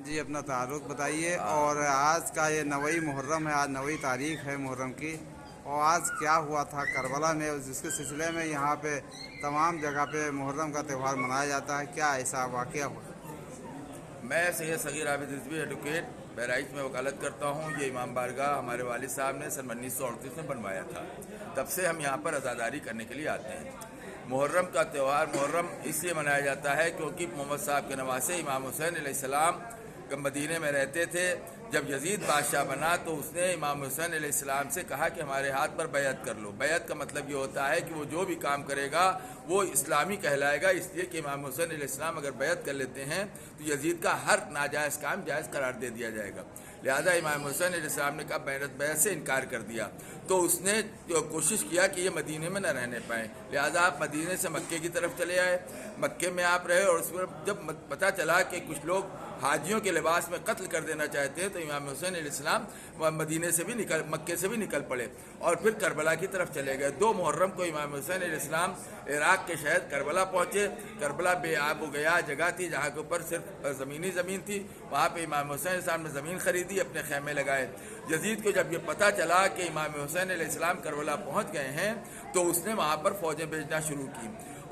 جی اپنا تعارف بتائیے اور آج کا یہ 9 محرم ہے، آج 9 تاریخ ہے محرم کی، اور آج کیا ہوا تھا کربلا میں، جس کے سلسلے میں یہاں پہ تمام جگہ پہ محرم کا تہوار منایا جاتا ہے، کیا ایسا واقعہ ہوا؟ میں سید صغیر عابد رضوی ایڈوکیٹ بہرائچ میں وکالت کرتا ہوں۔ یہ امام بارگاہ ہمارے والد صاحب نے سن 1938 میں بنوایا تھا، تب سے ہم یہاں پر عزاداری کرنے کے لیے آتے ہیں۔ محرم کا تہوار محرم اس لیے منایا جاتا ہے کیونکہ محمد صاحب کے نواسے امام حسین علیہ السلام مدینے میں رہتے تھے۔ جب یزید بادشاہ بنا تو اس نے امام حسین علیہ السلام سے کہا کہ ہمارے ہاتھ پر بیعت کر لو۔ بیعت کا مطلب یہ ہوتا ہے کہ وہ جو بھی کام کرے گا وہ اسلامی کہلائے گا، اس لیے کہ امام حسین علیہ السلام اگر بیعت کر لیتے ہیں تو یزید کا ہر ناجائز کام جائز قرار دے دیا جائے گا۔ لہذا امام حسین علیہ السلام نے کہا بیعت سے انکار کر دیا، تو اس نے کوشش کیا کہ یہ مدینے میں نہ رہنے پائیں، لہذا آپ مدینے سے مکے کی طرف چلے آئے۔ مکے میں آپ رہے، اور اس میں جب پتہ چلا کہ کچھ لوگ حاجیوں کے لباس میں قتل کر دینا چاہتے ہیں تو امام حسین علیہ السلام مدینے سے بھی مکے سے بھی نکل پڑے اور پھر کربلا کی طرف چلے گئے۔ 2 محرم کو امام حسین علیہ السلام عراق کے شہر کربلا پہنچے۔ کربلا بے آب و گیا جگہ تھی جہاں کے اوپر صرف زمین تھی، وہاں پہ امام حسین علیہ السلام نے زمین خریدی، اپنے خیمے لگائے۔ یزید کو جب یہ پتہ چلا کہ امام حسین علیہ السلام کربلا پہنچ گئے ہیں تو اس نے وہاں پر فوجیں بھیجنا شروع کی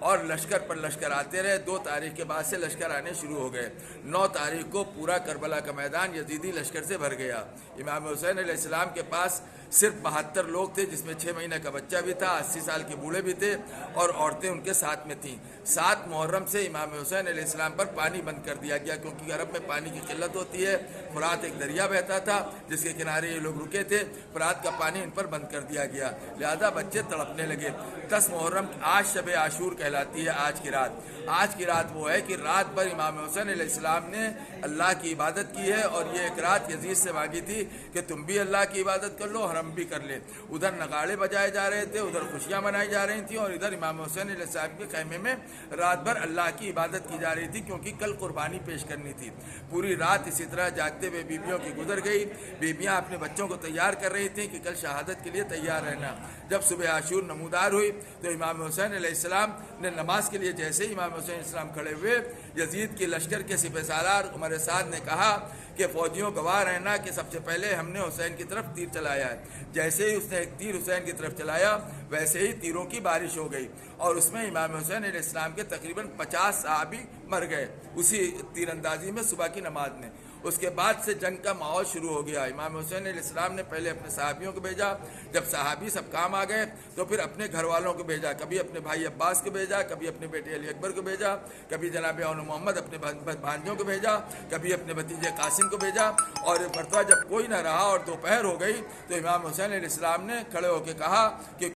اور لشکر پر لشکر آتے رہے۔ 2 تاریخ کے بعد سے لشکر آنے شروع ہو گئے۔ 9 تاریخ کو پورا کربلا کا میدان یزیدی لشکر سے بھر گیا۔ امام حسین علیہ السلام کے پاس صرف 72 لوگ تھے، جس میں 6 مہینے کا بچہ بھی تھا، 80 سال کے بوڑھے بھی تھے، اور عورتیں ان کے ساتھ میں تھیں۔ 7 محرم سے امام حسین علیہ السلام پر پانی بند کر دیا گیا، کیونکہ عرب میں پانی کی قلت ہوتی ہے۔ فرات ایک دریا بہتا تھا جس کے کنارے یہ لوگ رکے تھے، فرات کا پانی ان پر بند کر دیا گیا، لہذا بچے تڑپنے لگے۔ 10 محرم آج شب عاشور کہلاتی ہے، آج کی رات۔ آج کی رات وہ ہے کہ رات بھر امام حسین علیہ السلام نے اللہ کی عبادت کی ہے، اور یہ ایک رات یزید سے مانگی تھی کہ تم بھی اللہ کی عبادت کر لو اور ہم بھی کر لیں۔ ادھر نغارے بجائے جا رہے تھے، ادھر خوشیاں منائی جا رہی تھیں، اور ادھر امام حسین علیہ السلام کے خیمے میں رات بھر اللہ کی عبادت کی جا رہی تھی، کیونکہ کل قربانی پیش کرنی تھی۔ پوری رات اسی طرح جاگتے ہوئے بیویوں کی گزر گئی۔ بیویاں اپنے بچوں کو تیار کر رہی تھیں کہ کل شہادت کے لیے تیار رہنا۔ جب صبح عاشور نمودار ہوئی تو امام حسین علیہ السلام نے نماز کے لیے جیسے ہی امام حسین علیہ السلام کھڑے ہوئے، یزید کے لشکر کے سپہ سالار عمر سعد نے کہا کہ فوجیوں گواہ رہنا کہ سب سے پہلے ہم نے حسین کی طرف تیر چلایا ہے۔ جیسے ہی اس نے ایک تیر حسین کی طرف چلایا، ویسے ہی تیروں کی بارش ہو گئی، اور اس میں امام حسین علیہ السلام کے تقریباً 50 صحابی مر گئے اسی تیر اندازی میں صبح کی نماز میں۔ اس کے بعد سے جنگ کا ماحول شروع ہو گیا۔ امام حسین علیہ السلام نے پہلے اپنے صحابیوں کو بھیجا، جب صحابی سب کام آ گئے تو پھر اپنے گھر والوں کو بھیجا، کبھی اپنے بھائی عباس کو بھیجا، کبھی اپنے بیٹے علی اکبر کو بھیجا، کبھی جناب اون محمد اپنے بھانجوں کو بھیجا، کبھی اپنے بھتیجے قاسم کو بھیجا، اور ایک مرتبہ جب کوئی نہ رہا اور دوپہر ہو گئی تو امام حسین علیہ السلام نے کھڑے ہو کے کہا کہ